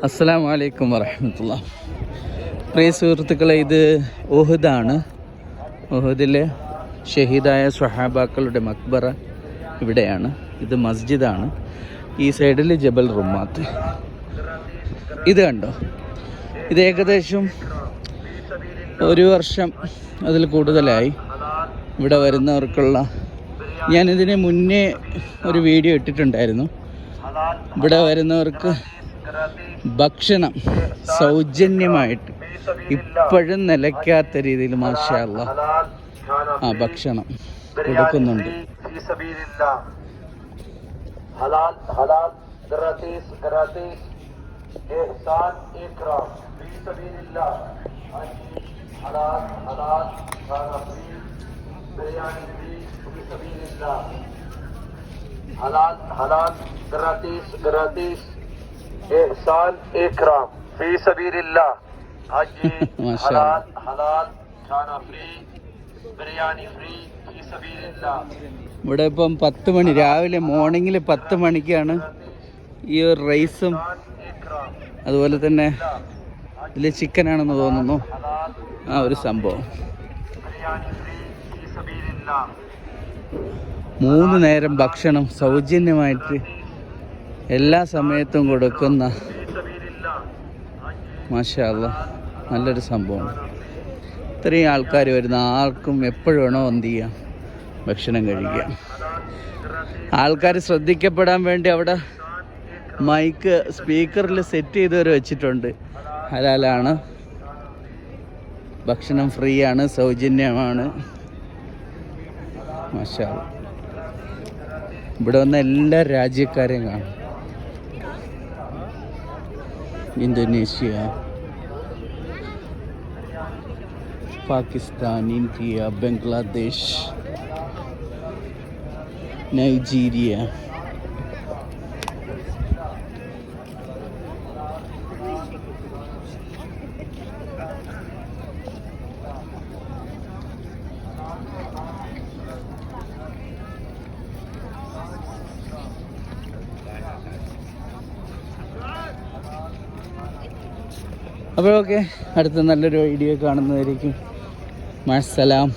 അസ്സലാമു അലൈക്കും വറഹ്മത്തുള്ളാഹി. പ്രിയ സുഹൃത്തുക്കളെ, ഇത് ഉഹുദാണ്. ഉഹുദിലെ ഷഹീദായ സ്വഹാബാക്കളുടെ മക്ബറ ഇവിടെയാണ്. ഇത് മസ്ജിദാണ്. ഈ സൈഡിൽ ജബൽ റുമാത്ത്. ഇത് കണ്ടോ, ഇത് ഏകദേശം ഒരു വർഷം അതിൽ കൂടുതലായി ഇവിടെ വരുന്നവർക്കുള്ള, ഞാനിതിന് മുന്നേ ഒരു വീഡിയോ ഇട്ടിട്ടുണ്ടായിരുന്നു. ഇവിടെ വരുന്നവർക്ക് ഭക്ഷണം സൗജന്യമായിട്ട് ഇപ്പോഴും നിലയ്ക്കാത്ത രീതിയിൽ മാഷാ അല്ലാഹ് ഭക്ഷണം കൊടുക്കുന്നുണ്ട്. एहसान इकराम फी सबीलिल्लाह हाजी हलाल हलाल खाना फ्री बिरयानी फ्री फी सबीलिल्लाह. ഇവിടെ ഇപ്പം 10 മണി രാവിലെ മോർണിംഗിൽ 10 മണിക്കാണ് ഈ ഒരു റൈസും അതുപോലെ തന്നെ ഇതിൽ ചിക്കനാണെന്ന് തോന്നുന്നു ആ ഒരു സംഭവം. 3 നേരം ഭക്ഷണം സൗജന്യമായിട്ട് എല്ലാ സമയത്തും കൊടുക്കുന്ന മാഷാ അല്ലാഹ് നല്ലൊരു സംഭവമാണ്. ഇത്രയും ആൾക്കാർ വരുന്ന ആർക്കും എപ്പോഴും വേണോ എന്ത് ചെയ്യാം, ഭക്ഷണം കഴിക്കാം. ആൾക്കാർ ശ്രദ്ധിക്കപ്പെടാൻ വേണ്ടി അവിടെ മൈക്ക് സ്പീക്കറിൽ സെറ്റ് ചെയ്തവർ വെച്ചിട്ടുണ്ട്. ഹലാലാണ്, ഭക്ഷണം ഫ്രീ ആണ്, സൗജന്യമാണ്. മാഷാ അല്ലാഹ് ഇവിടെ വന്ന എല്ലാ രാജ്യക്കാരെയും കാണും. Indonesia, Pakistan, India, Bangladesh, Nigeria, അപ്പോൾ ഓക്കെ, അടുത്ത നല്ലൊരു വീഡിയോ കാണുന്നതായിരിക്കും. മഅസ്സലാം.